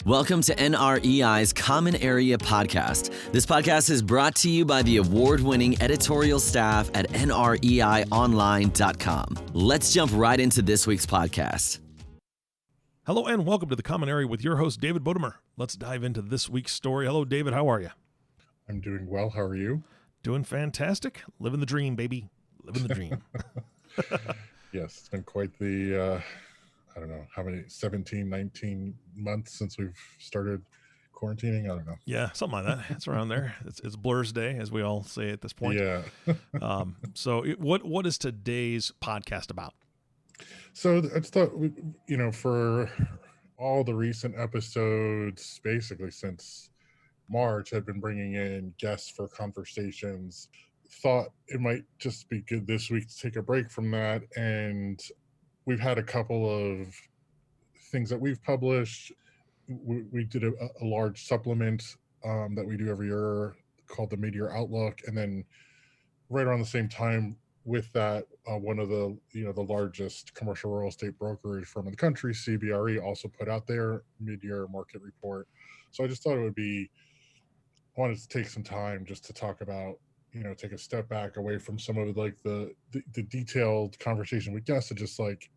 Welcome to NREI's Common Area Podcast. This podcast is brought to you by the award-winning editorial staff at NREIOnline.com. Let's jump right into this week's podcast. Hello and welcome to the Common Area with your host, David Bodamer. Let's dive into this week's story. Hello, David. How are you? I'm doing well. How are you? Doing fantastic. Living the dream, baby. Living the dream. Yes, it's been quite the, I don't know, how many, 17, 19 months since we've started quarantining? I don't know. Yeah, something like that. It's around there. It's Blur's Day, as we all say at this point. Yeah. What is today's podcast about? So I just thought, for all the recent episodes, basically since March, I've been bringing in guests for conversations. Thought it might just be good this week to take a break from that. And we've had a couple of things that we've published. We did a large supplement that we do every year called the Midyear Outlook. And then right around the same time with that, one of the largest commercial real estate brokerage firm in the country, CBRE, also put out their Midyear market report. So I just thought I wanted to take some time just to talk about, take a step back away from some of like the detailed conversation with guests and just like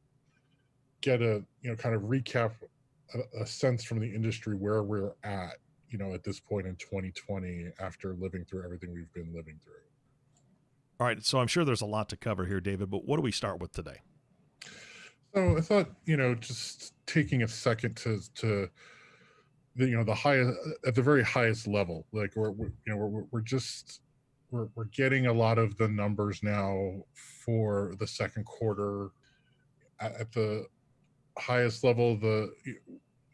get a, kind of recap a sense from the industry where we're at this point in 2020 after living through everything we've been living through. All right. So I'm sure there's a lot to cover here, David, but what do we start with today? So I thought, just taking a second to the highest, at the very highest level, like we're getting a lot of the numbers now for the second quarter at the highest level.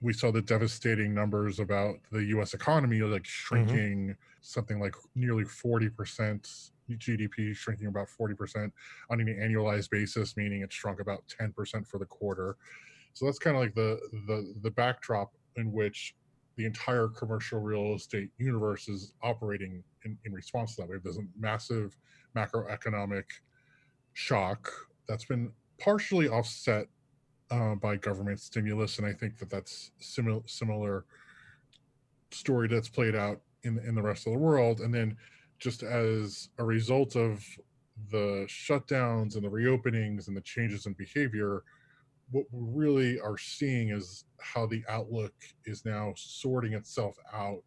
We saw the devastating numbers about the U.S. economy, like shrinking something like nearly 40%, GDP shrinking about 40% on an annualized basis, meaning it shrunk about 10% for the quarter. So that's kind of like the backdrop in which the entire commercial real estate universe is operating in response to that. We have this massive macroeconomic shock that's been partially offset by government stimulus, and I think that's similar story that's played out in the rest of the world. And then just as a result of the shutdowns and the reopenings and the changes in behavior, what we really are seeing is how the outlook is now sorting itself out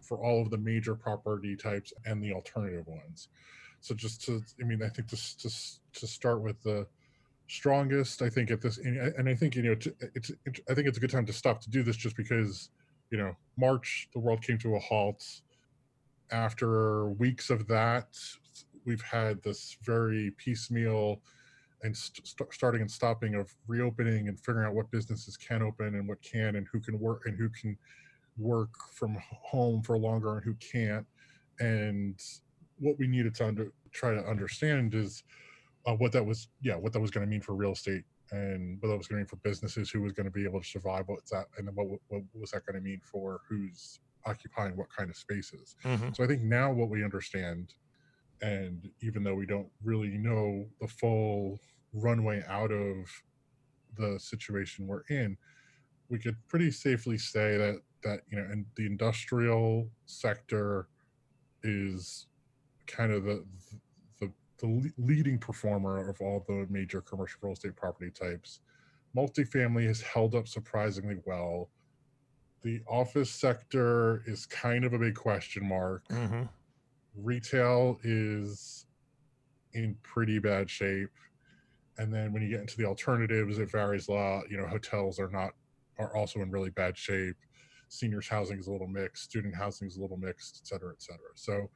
for all of the major property types and the alternative ones. So I think to start with the strongest, I think at this, and I think, I think it's a good time to stop to do this just because, March, the world came to a halt. After weeks of that, we've had this very piecemeal and starting and stopping of reopening and figuring out what businesses can open and what can, and who can work from home for longer and who can't. And what we needed to try to understand is what that was going to mean for real estate and what that was going to mean for businesses, who was going to be able to survive, what's that, and then what was that going to mean for who's occupying what kind of spaces. So I think now what we understand, and even though we don't really know the full runway out of the situation we're in, we could pretty safely say that and the industrial sector is kind of the leading performer of all the major commercial real estate property types. Multifamily has held up surprisingly well. The office sector is kind of a big question mark. Retail is in pretty bad shape. And then when you get into the alternatives, it varies a lot. Hotels are also in really bad shape. Seniors housing is a little mixed. Student housing is a little mixed, et cetera, et cetera. So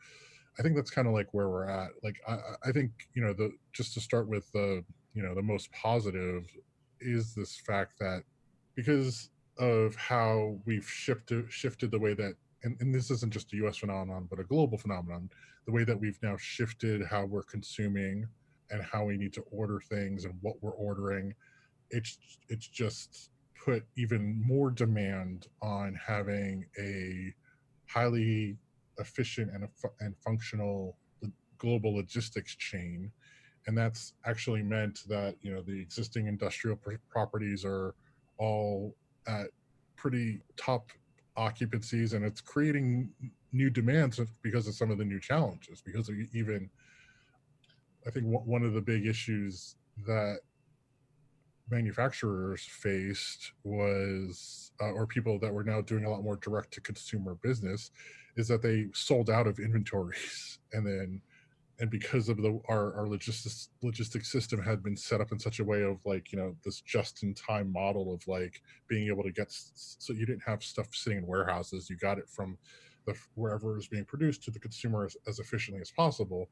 I think that's kind of like where we're at. Like, I think, just to start with the most positive is this fact that because of how we've shifted the way that, and this isn't just a US phenomenon, but a global phenomenon, the way that we've now shifted how we're consuming and how we need to order things and what we're ordering, it's just put even more demand on having a highly efficient and functional global logistics chain. And that's actually meant that the existing industrial properties are all at pretty top occupancies, and it's creating new demands because of some of the new challenges. Because of even, I think one of the big issues that manufacturers faced was, or people that were now doing a lot more direct to consumer business, is that they sold out of inventories. And because of our logistics system had been set up in such a way of, like, this just in time model of, like, being able to get, so you didn't have stuff sitting in warehouses, you got it from wherever it was being produced to the consumer as efficiently as possible.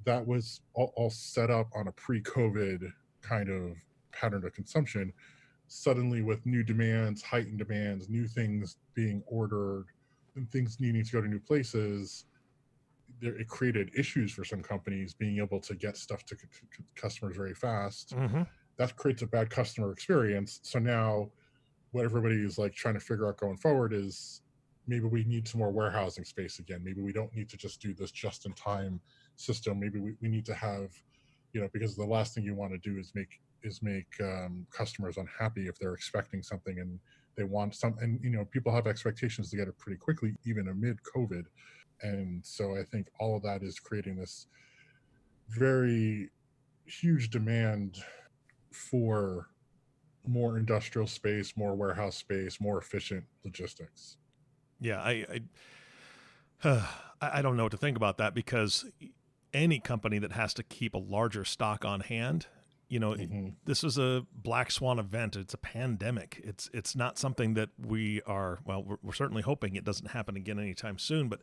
That was all set up on a pre-COVID kind of pattern of consumption. Suddenly, with new demands, heightened demands, new things being ordered, and things needing to go to new places, it created issues for some companies being able to get stuff to customers very fast. Mm-hmm. That creates a bad customer experience. So now what everybody is, like, trying to figure out going forward is, maybe we need some more warehousing space again. Maybe we don't need to just do this just in time system. Maybe we need to have, because the last thing you want to do is make customers unhappy if they're expecting something and they want some, and people have expectations to get it pretty quickly, even amid COVID. And so I think all of that is creating this very huge demand for more industrial space, more warehouse space, more efficient logistics. Yeah, I don't know what to think about that, because any company that has to keep a larger stock on hand, this is a black swan event. It's a pandemic. It's not something that we're certainly hoping it doesn't happen again anytime soon, but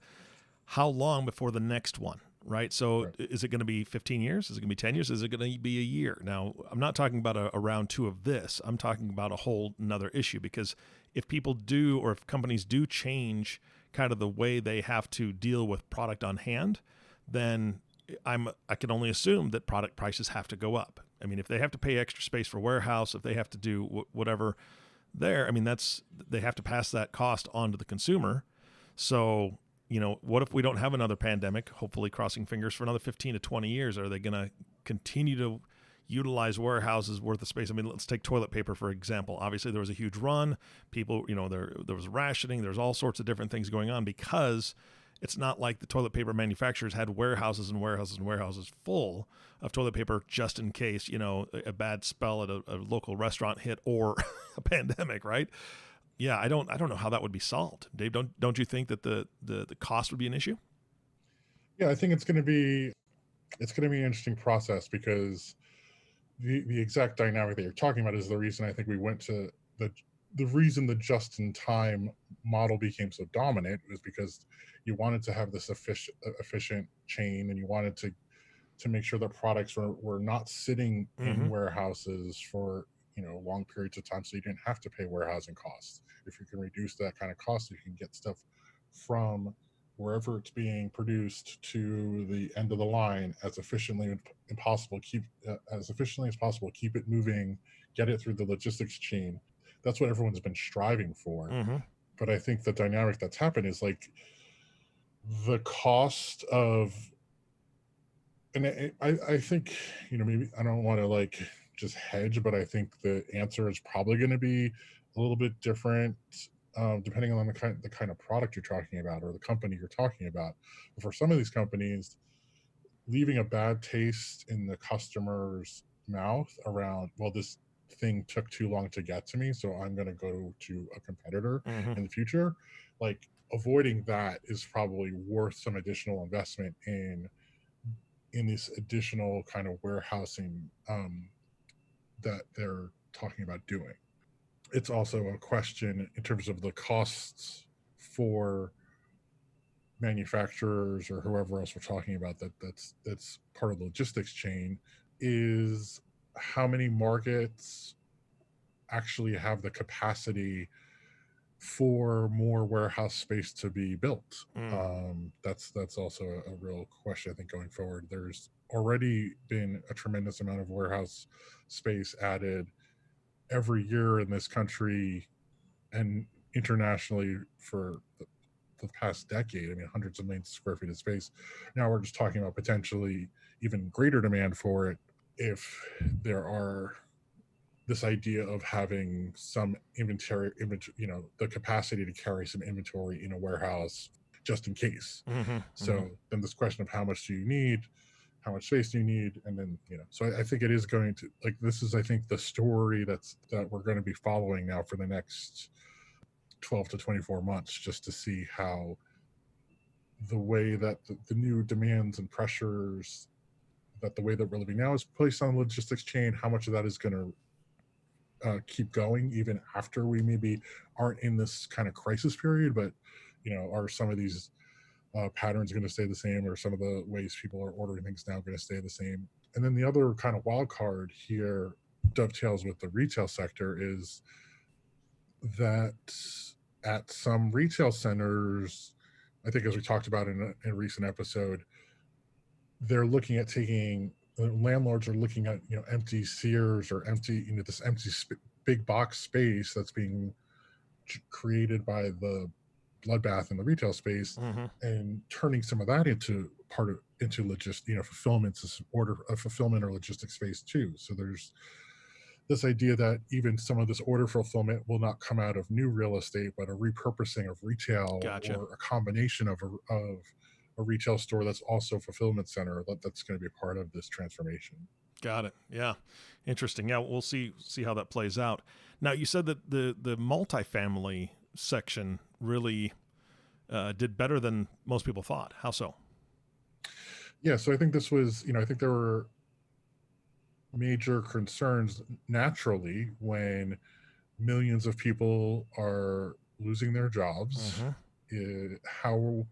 how long before the next one, right? So Right. Is it going to be 15 years? Is it going to be 10 years? Is it going to be a year? Now, I'm not talking about a round two of this. I'm talking about a whole another issue, because if people do, or if companies do change kind of the way they have to deal with product on hand, then I can only assume that product prices have to go up. I mean, if they have to pay extra space for warehouse, if they have to do whatever there, I mean, they have to pass that cost on to the consumer. So, what if we don't have another pandemic? Hopefully, crossing fingers, for another 15 to 20 years. Are they going to continue to utilize warehouses worth of space? I mean, let's take toilet paper, for example. Obviously, there was a huge run. People, there was rationing. There's all sorts of different things going on, because it's not like the toilet paper manufacturers had warehouses and warehouses and warehouses full of toilet paper just in case, a bad spell at a local restaurant hit, or a pandemic, right? Yeah, I don't know how that would be solved. Dave, don't you think that the cost would be an issue? Yeah, I think it's going to be an interesting process, because the exact dynamic that you're talking about is the reason I think we went to the reason the just in time model became so dominant, was because you wanted to have this efficient chain, and you wanted to make sure that products were not sitting in warehouses for long periods of time, so you didn't have to pay warehousing costs. If you can reduce that kind of cost, you can get stuff from wherever it's being produced to the end of the line as efficiently as possible. Keep it moving, get it through the logistics chain. That's what everyone's been striving for. Mm-hmm. But I think the dynamic that's happened is, like, the cost of, and I think, maybe I don't want to, like, just hedge, but I think the answer is probably going to be a little bit different, depending on the kind of product you're talking about, or the company you're talking about. But for some of these companies, leaving a bad taste in the customer's mouth around, well, this thing took too long to get to me, so I'm going to go to a competitor in the future. Like, avoiding that is probably worth some additional investment in this additional kind of warehousing that they're talking about doing. It's also a question in terms of the costs for manufacturers or whoever else we're talking about that's part of the logistics chain, is how many markets actually have the capacity for more warehouse space to be built. That's also a real question, I think, going forward. There's already been a tremendous amount of warehouse space added every year in this country and internationally for the past decade. I mean, hundreds of millions of square feet of space. Now we're just talking about potentially even greater demand for it if there are this idea of having some inventory, the capacity to carry some inventory in a warehouse just in case. So then this question of how much do you need, how much space do you need, and then so I think it is going to, like, this is, I think, the story that we're going to be following now for the next 12 to 24 months, just to see how the way that the new demands and pressures, that the way that we're living now is placed on the logistics chain, how much of that is going to keep going even after we maybe aren't in this kind of crisis period, but are some of these patterns going to stay the same, or some of the ways people are ordering things now going to stay the same? And then the other kind of wild card here dovetails with the retail sector is that at some retail centers, I think, as we talked about in a recent episode, they're looking at taking, landlords are looking at empty Sears or empty this empty big box space that's being created by the bloodbath in the retail space, and turning some of that into fulfillment, fulfillment or logistics space too. So there's this idea that even some of this order fulfillment will not come out of new real estate, but a repurposing of retail, Gotcha. or a combination of a retail store that's also a fulfillment center, that's going to be a part of this transformation. Got it. Yeah. Interesting. Yeah, we'll see how that plays out. Now, you said that the multifamily section really did better than most people thought. How so? Yeah, so I think this was, I think there were major concerns naturally when millions of people are losing their jobs. How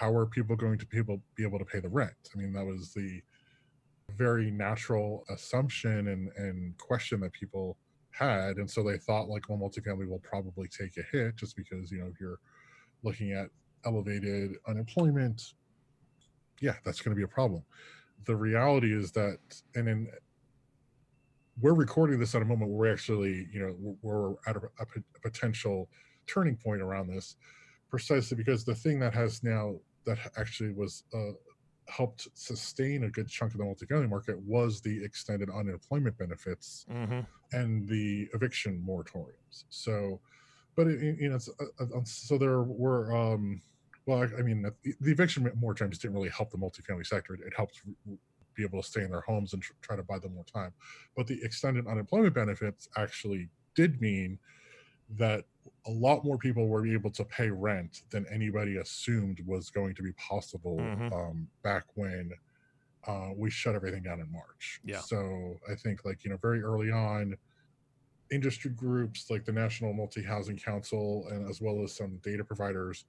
are people going to be able to pay the rent? I mean, that was the very natural assumption and question that people had, and so they thought, like, well, multifamily will probably take a hit just because if you're looking at elevated unemployment, yeah, that's going to be a problem. The reality is that, and then we're recording this at a moment where we actually, we're at a potential turning point around this, precisely because the thing that actually was helped sustain a good chunk of the multifamily market was the extended unemployment benefits and the eviction moratoriums. So, but so there were, well, I mean, the eviction moratoriums didn't really help the multifamily sector. It helped be able to stay in their homes and try to buy them more time. But the extended unemployment benefits actually did mean that a lot more people were able to pay rent than anybody assumed was going to be possible back when we shut everything down in March. Yeah. So I think, like, very early on, industry groups like the National Multi-Housing Council, and as well as some data providers,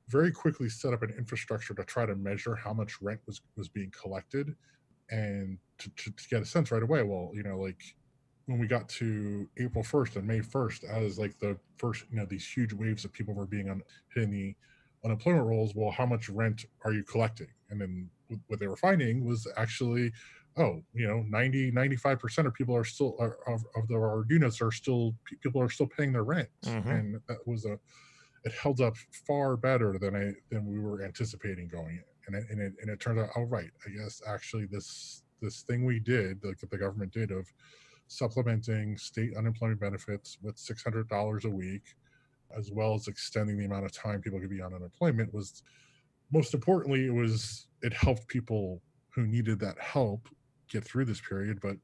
very quickly set up an infrastructure to try to measure how much rent was being collected, and to get a sense right away. Well, like, when we got to April 1st and May 1st, as like the first, these huge waves of people were hitting the unemployment rolls, well, how much rent are you collecting? And then what they were finding was actually, 95% of people are still, of our units are still, people are still paying their rent. And that was it held up far better than we were anticipating going in. And it turned out, oh, right, I guess actually this thing we did, like the government did, of supplementing state unemployment benefits with $600 a week, as well as extending the amount of time people could be on unemployment, was, most importantly, it helped people who needed that help get through this period. But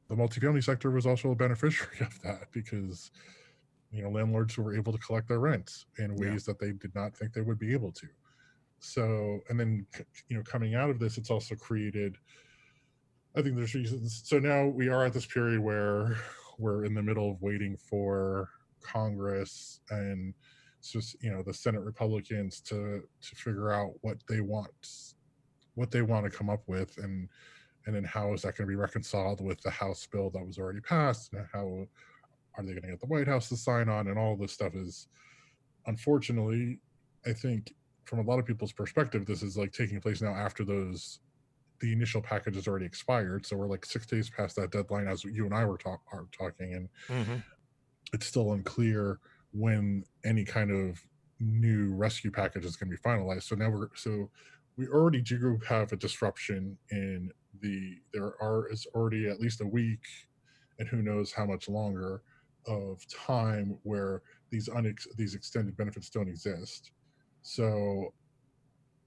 the multifamily sector was also a beneficiary of that, because landlords were able to collect their rents in ways that they did not think they would be able to. So, and then coming out of this, it's also created, I think there's reasons. So now we are at this period where we're in the middle of waiting for Congress and just, the Senate Republicans to figure out what they want to come up with, and then how is that going to be reconciled with the House bill that was already passed, and how are they going to get the White House to sign on? And all this stuff is, unfortunately, I think from a lot of people's perspective, this is like taking place now after the initial package has already expired. So we're like 6 days past that deadline, as you and I are talking, and it's still unclear when any kind of new rescue package is going to be finalized. So now we already do have a disruption in there is already at least a week and who knows how much longer of time where these extended benefits don't exist. So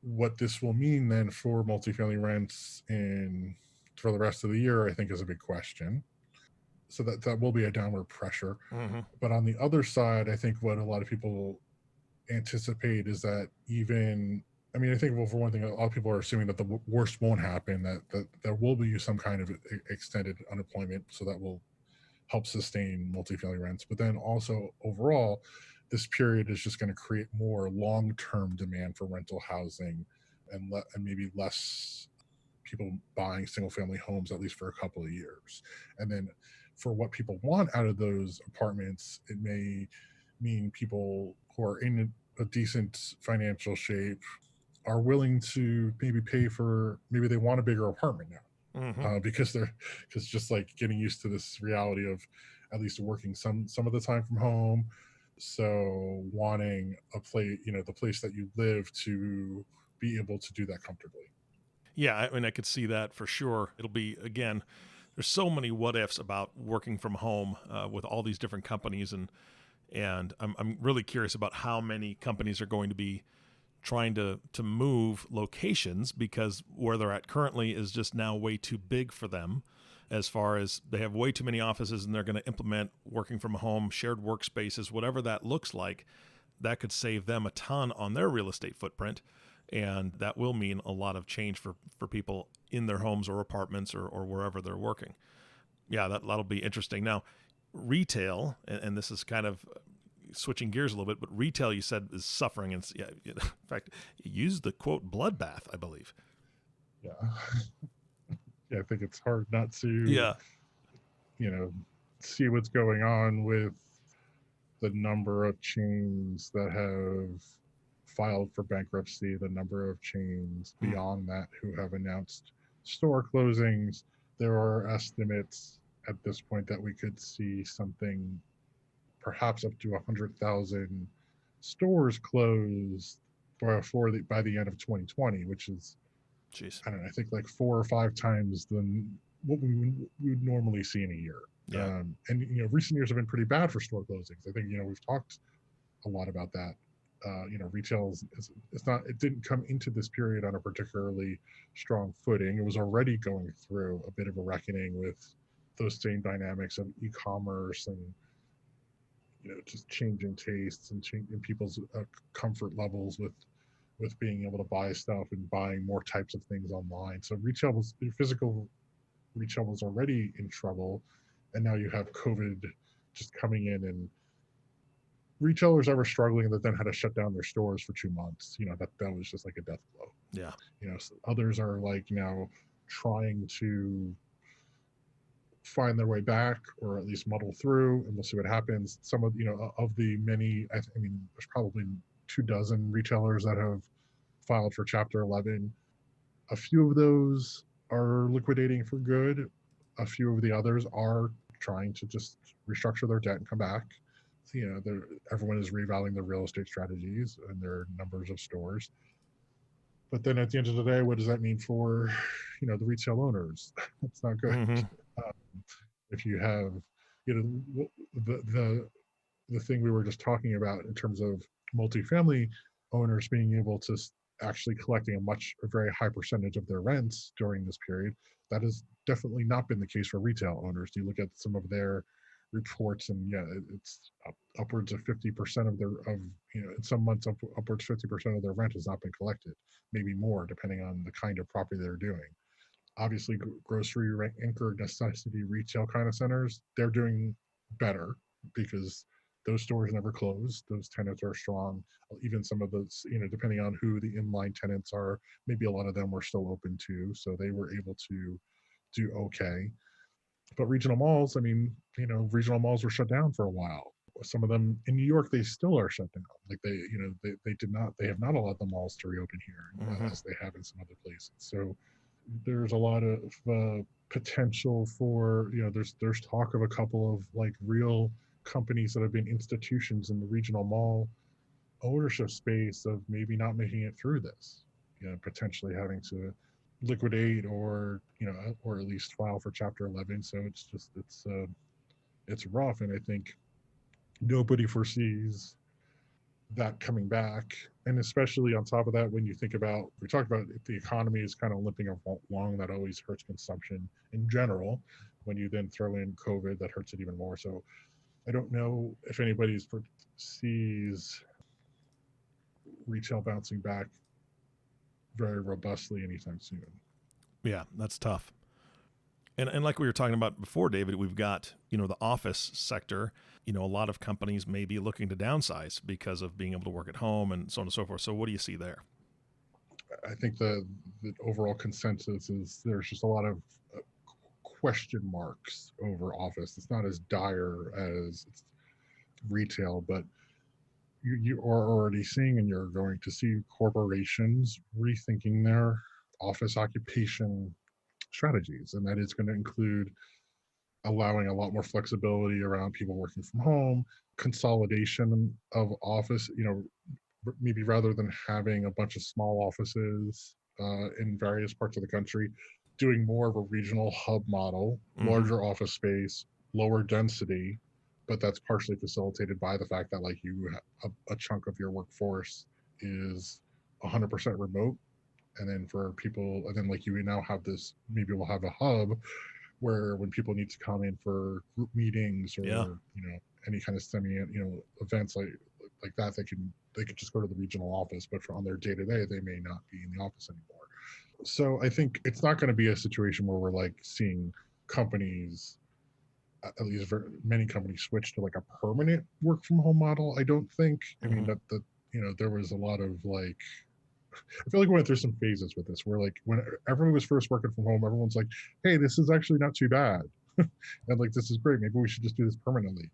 what this will mean then for multifamily rents in for the rest of the year, I think, is a big question. So that will be a downward pressure. Mm-hmm. But on the other side, I think what a lot of people anticipate is that even, I mean, I think, well, for one thing, a lot of people are assuming that the worst won't happen, that there will be some kind of extended unemployment, so that will help sustain multifamily rents. But then also overall, this period is just going to create more long-term demand for rental housing, and maybe less people buying single-family homes, at least for a couple of years. And then for what people want out of those apartments, it may mean people who are in a decent financial shape are willing to maybe pay for, maybe they want a bigger apartment now, Mm-hmm. because just like getting used to this reality of at least working some of the time from home, so wanting a place, the place that you live, to be able to do that comfortably. Yeah, I mean, I could see that for sure. It'll be, again, there's so many what ifs about working from home with all these different companies, and I'm really curious about how many companies are going to be trying to move locations, because where they're at currently is just now way too big for them, as far as they have way too many offices, and they're going to implement working from home, shared workspaces, whatever that looks like. That could save them a ton on their real estate footprint, and that will mean a lot of change for people in their homes or apartments, or wherever they're working. Yeah, that'll be interesting. Now, retail, and this is kind of switching gears a little bit, but retail, you said, is suffering. And yeah, in fact, you used the quote bloodbath, I believe. Yeah. Yeah, I think it's hard not to, Yeah. see what's going on with the number of chains that have filed for bankruptcy, the number of chains Mm. beyond that who have announced store closings. There are estimates at this point that we could see something perhaps up to 100,000 stores closed by the end of 2020, which is, Jeez. I don't know, I think like 4 or 5 times than what we would normally see in a year. Yeah. And recent years have been pretty bad for store closings. I think we've talked a lot about that. Retail it's not, it didn't come into this period on a particularly strong footing. It was already going through a bit of a reckoning with those same dynamics of e-commerce, and just changing tastes, and changing people's comfort levels with being able to buy stuff and buying more types of things online. So physical retail was already in trouble, and now you have COVID just coming in, and retailers that were struggling that then had to shut down their stores for 2 months. That was just like a death blow. Yeah. So others are like now trying to find their way back, or at least muddle through, and we'll see what happens. Some of the many, I mean, there's probably 24 retailers that have filed for Chapter 11. A few of those are liquidating for good. A few of the others are trying to just restructure their debt and come back. So, everyone is revaluing their real estate strategies and their numbers of stores. But then at the end of the day, what does that mean for, the retail owners? That's not good. Mm-hmm. If you have, the the thing we were just talking about in terms of multifamily owners being able to actually collecting a very high percentage of their rents during this period, that has definitely not been the case for retail owners. You look at some of their reports, and yeah, it's upwards of 50% of in some months upwards 50% of their rent has not been collected, maybe more depending on the kind of property they're doing. Obviously, grocery anchor necessity retail kind of centers, they're doing better because those stores never close. Those tenants are strong. Even some of those, depending on who the inline tenants are, maybe a lot of them were still open too, so they were able to do okay. But regional malls, I mean, regional malls were shut down for a while. Some of them in New York, they still are shut down. Like they have not allowed the malls to reopen here, Mm-hmm. as they have in some other places. So there's a lot of potential for, there's talk of a couple of like real companies that have been institutions in the regional mall ownership space of maybe not making it through this, potentially having to liquidate or or at least file for Chapter 11. So it's rough, and I think nobody foresees that coming back. And especially on top of that, when you think about, we talked about if the economy is kind of limping along, that always hurts consumption in general. When you then throw in COVID, that hurts it even more. So I don't know if anybody sees retail bouncing back very robustly anytime soon. Yeah, that's tough. And like we were talking about before, David, we've got, the office sector. A lot of companies may be looking to downsize because of being able to work at home and so on and so forth. So what do you see there? I think the overall consensus is there's just a lot of question marks over office. It's not as dire as retail, but you are already seeing, and you're going to see, corporations rethinking their office occupation strategies, and that is going to include allowing a lot more flexibility around people working from home, consolidation of office, maybe rather than having a bunch of small offices in various parts of the country, doing more of a regional hub model, larger office space, lower density, but that's partially facilitated by the fact that like a chunk of your workforce is 100% remote. And then for people, and then like you now have this, maybe we'll have a hub where when people need to come in for group meetings or any kind of events like that, they could just go to the regional office, but on their day-to-day they may not be in the office anymore. So I think it's not going to be a situation where we're like seeing companies, at least many companies, switch to like a permanent work from home model. I don't think. I mean that there was a lot of like, I feel like we went through some phases with this where like when everyone was first working from home, everyone's like, hey, this is actually not too bad. And like, this is great. Maybe we should just do this permanently.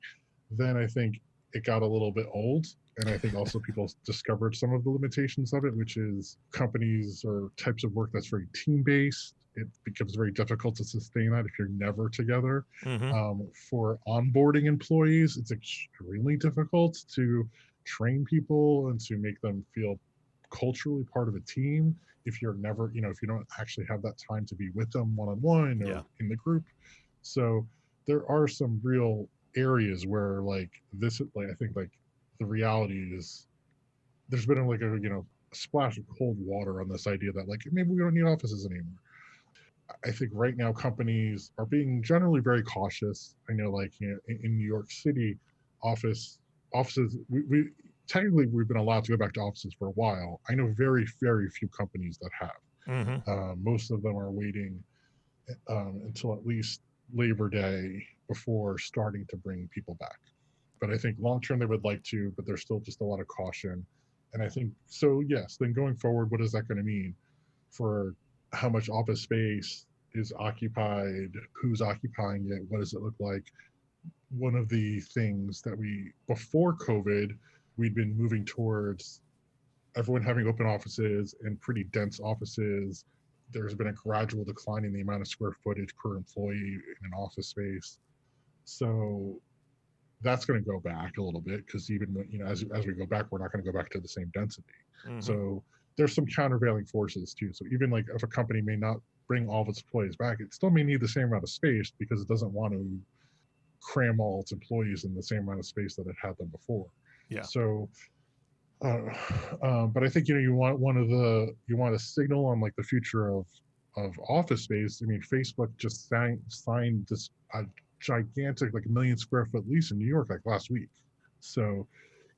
Then I think it got a little bit old. And I think also people discovered some of the limitations of it, which is companies or types of work that's very team-based. It becomes very difficult to sustain that if you're never together. For onboarding employees, it's extremely difficult to train people and to make them feel culturally part of a team if you're never, if you don't actually have that time to be with them one-on-one or in the group. So there are some real areas where like this, like I think like the reality is there's been like a splash of cold water on this idea that like maybe we don't need offices anymore. I think right now companies are being generally very cautious. I know like in New York City, offices, we technically we've been allowed to go back to offices for a while. I know very, very few companies that have. Most of them are waiting until at least Labor Day before starting to bring people back. But I think long term they would like to, but there's still just a lot of caution. And I think so. Yes. Then going forward, what is that going to mean for how much office space is occupied? Who's occupying it? What does it look like? One of the things that before COVID, we'd been moving towards everyone having open offices and pretty dense offices. There's been a gradual decline in the amount of square footage per employee in an office space. So that's going to go back a little bit because even when, as we go back, we're not going to go back to the same density. So there's some countervailing forces too. So even like if a company may not bring all of its employees back, it still may need the same amount of space because it doesn't want to cram all its employees in the same amount of space that it had them before. So but I think you want to signal on like the future of office space. I mean, Facebook just signed this gigantic like 1 million square foot lease in New York like last week. So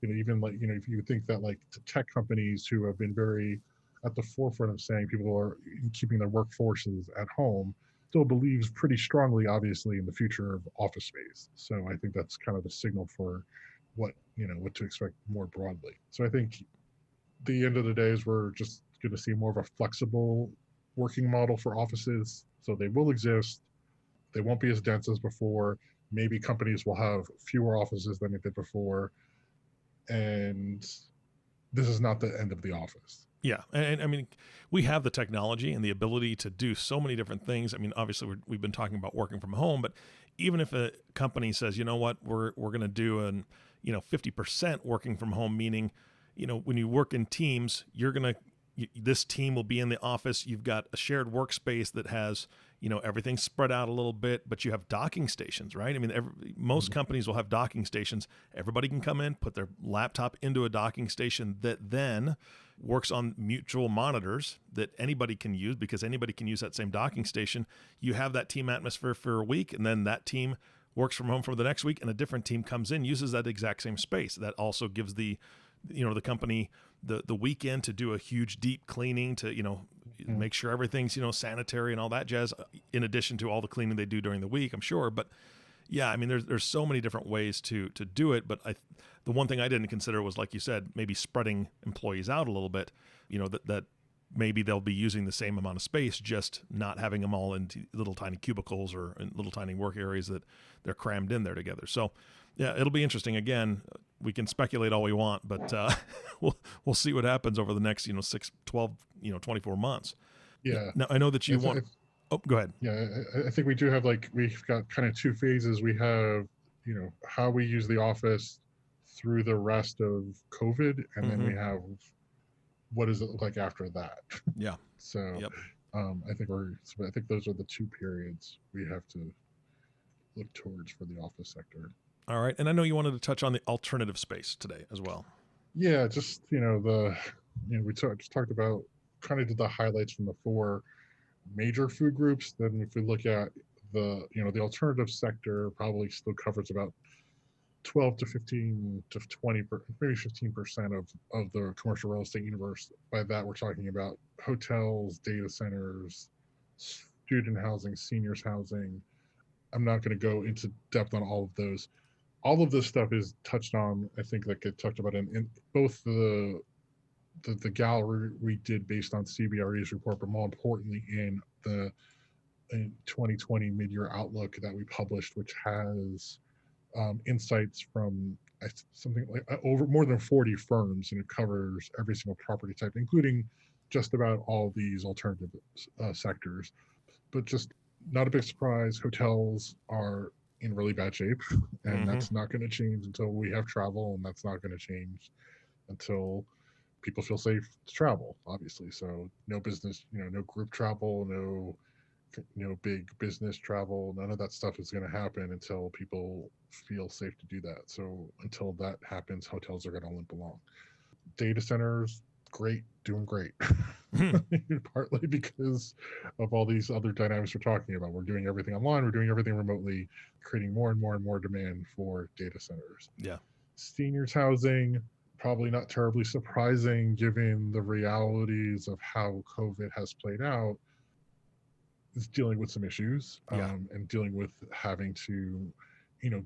even like if you think that like tech companies who have been very at the forefront of saying people are keeping their workforces at home still believes pretty strongly obviously in the future of office space. So I think that's kind of the signal for what to expect more broadly. So I think the end of the day is we're just going to see more of a flexible working model for offices. So they will exist. They won't be as dense as before. Maybe companies will have fewer offices than they did before. And this is not the end of the office. Yeah. And I mean, we have the technology and the ability to do so many different things. I mean, obviously we've been talking about working from home, but even if a company says, you know what, we're going to do 50% working from home, meaning, when you work in teams, you're going to this team will be in the office. You've got a shared workspace that has, everything spread out a little bit, but you have docking stations, right? I mean, most companies will have docking stations. Everybody can come in, put their laptop into a docking station that then works on mutual monitors that anybody can use, because anybody can use that same docking station. You have that team atmosphere for a week, and then that team works from home for the next week, and a different team comes in, uses that exact same space. That also gives the company the weekend to do a huge deep cleaning to, make sure everything's, sanitary and all that jazz, in addition to all the cleaning they do during the week, I'm sure. But yeah, I mean, there's so many different ways to do it. But the one thing I didn't consider was, like you said, maybe spreading employees out a little bit, that maybe they'll be using the same amount of space, just not having them all in little tiny cubicles or in little tiny work areas that they're crammed in there together. So yeah, it'll be interesting. Again, we can speculate all we want, but we'll see what happens over the next 6, 12, 24 months. Yeah. Now, I know that you want. Oh, go ahead. Yeah, I think we do have, we've got kind of two phases. We have, how we use the office through the rest of COVID, and then we have what does it look like after that. Yeah. So yep. I think those are the two periods we have to look towards for the office sector. All right. And I know you wanted to touch on the alternative space today as well. Yeah, just, we just talked about, kind of did the highlights from the 4 major food groups. Then if we look at the alternative sector, probably still covers about 12 to 15 to 20, maybe 15% of the commercial real estate universe. By that, we're talking about hotels, data centers, student housing, seniors housing. I'm not going to go into depth on all of those. All of this stuff is touched on, I think, that get talked about in both the gallery we did based on CBRE's report, but more importantly in the 2020 Midyear Outlook that we published, which has insights from something like over more than 40 firms, and it covers every single property type, including just about all these alternative sectors. But just not a big surprise, hotels are in really bad shape, and that's not going to change until we have travel, and that's not going to change until people feel safe to travel, obviously. So no business, no group travel, no big business travel, none of that stuff is going to happen until people feel safe to do that. So until that happens, hotels are going to limp along. Data centers, doing great. Partly because of all these other dynamics we're talking about. We're doing everything online, we're doing everything remotely, creating more and more and more demand for data centers. Yeah. Seniors housing, probably not terribly surprising given the realities of how COVID has played out, is dealing with some issues, and dealing with having to,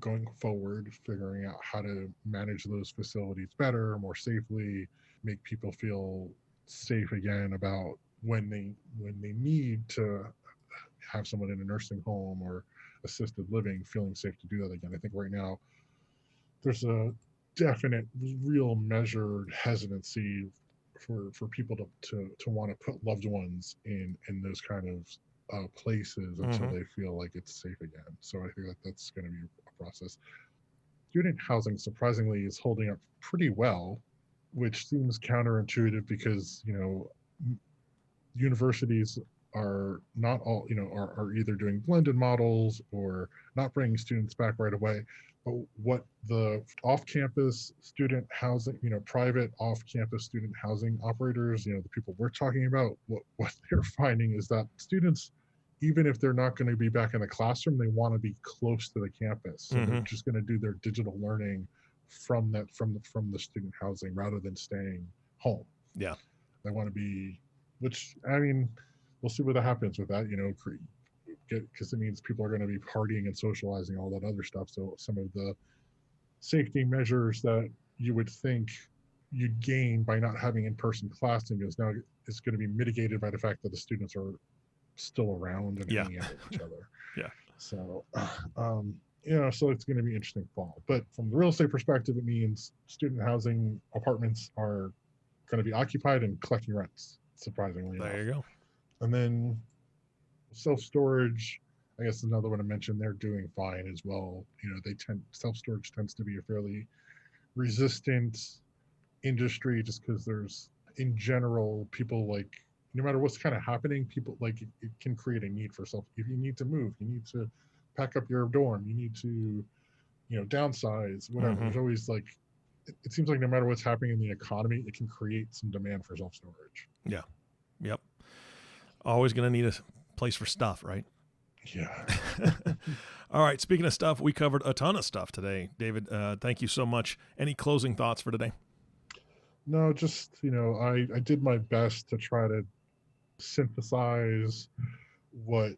going forward, figuring out how to manage those facilities better, more safely, make people feel safe again about when they need to have someone in a nursing home or assisted living, feeling safe to do that again. I think right now there's a definite, real measured hesitancy for people to want to put loved ones in those kind of places until they feel like it's safe again. So I think that's going to be a process. Student housing, surprisingly, is holding up pretty well, which seems counterintuitive because universities are not all are either doing blended models or not bringing students back right away. But what the off-campus student housing, private off-campus student housing operators, the people we're talking about, what they're finding is that students, even if they're not going to be back in the classroom, they want to be close to the campus. So they're just going to do their digital learning from the student housing rather than staying home. Yeah. They want to be, which, I mean, we'll see what happens with that, because it means people are going to be partying and socializing, all that other stuff. So some of the safety measures that you would think you'd gain by not having in-person classing is going to be mitigated by the fact that the students are still around and hanging out with each other. Yeah. So, so it's going to be interesting fall. But from the real estate perspective, it means student housing apartments are going to be occupied and collecting rents, surprisingly enough. There you go. And then self-storage, I guess another one to mention, they're doing fine as well. Self-storage tends to be a fairly resistant industry just because there's in general, people like, no matter what's kind of happening, people like it can create a need for self. If you need to move, you need to pack up your dorm, you need to, downsize, whatever. There's always like, it seems like no matter what's happening in the economy, it can create some demand for self-storage. Yeah. Yep. Always going to need a place for stuff, right? Yeah. All right. Speaking of stuff, we covered a ton of stuff today. David, thank you so much. Any closing thoughts for today? No, just, I did my best to try to synthesize what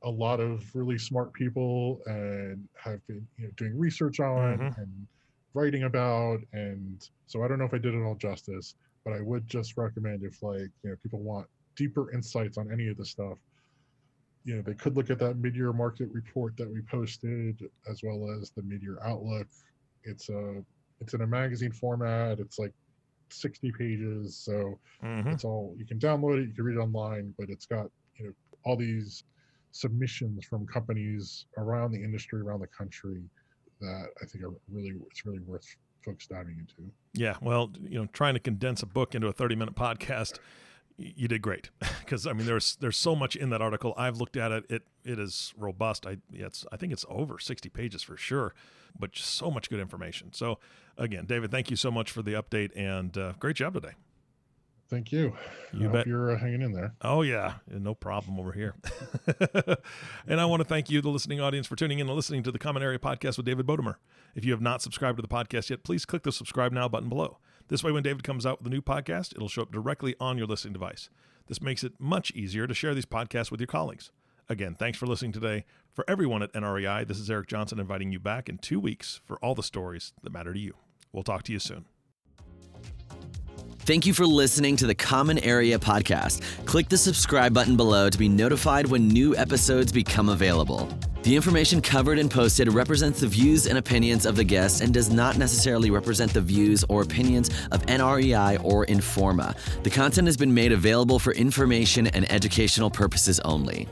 a lot of really smart people and have been doing research on and writing about. And so I don't know if I did it all justice, but I would just recommend, if people want deeper insights on any of this stuff, they could look at that mid-year market report that we posted, as well as the mid-year outlook. It's in a magazine format. It's like 60 pages, so it's all, you can download it, you can read it online, but it's got all these submissions from companies around the industry, around the country, that I think it's really worth folks diving into. Yeah, well, trying to condense a book into a 30-minute podcast, you did great, because I mean there's so much in that article. I've looked at it. It is robust. I think it's over 60 pages for sure, but just so much good information. So again, David, thank you so much for the update, and great job today. Thank you. You bet. Bet you're hanging in there. Oh yeah, no problem over here. And I want to thank you, the listening audience, for tuning in and listening to the Common Area Podcast with David Bodamer. If you have not subscribed to the podcast yet, please click the subscribe now button below. This way, when David comes out with a new podcast, it'll show up directly on your listening device. This makes it much easier to share these podcasts with your colleagues. Again, thanks for listening today. For everyone at NREI, this is Eric Johnson inviting you back in 2 weeks for all the stories that matter to you. We'll talk to you soon. Thank you for listening to the Common Area Podcast. Click the subscribe button below to be notified when new episodes become available. The information covered and posted represents the views and opinions of the guests and does not necessarily represent the views or opinions of NREI or Informa. The content has been made available for information and educational purposes only.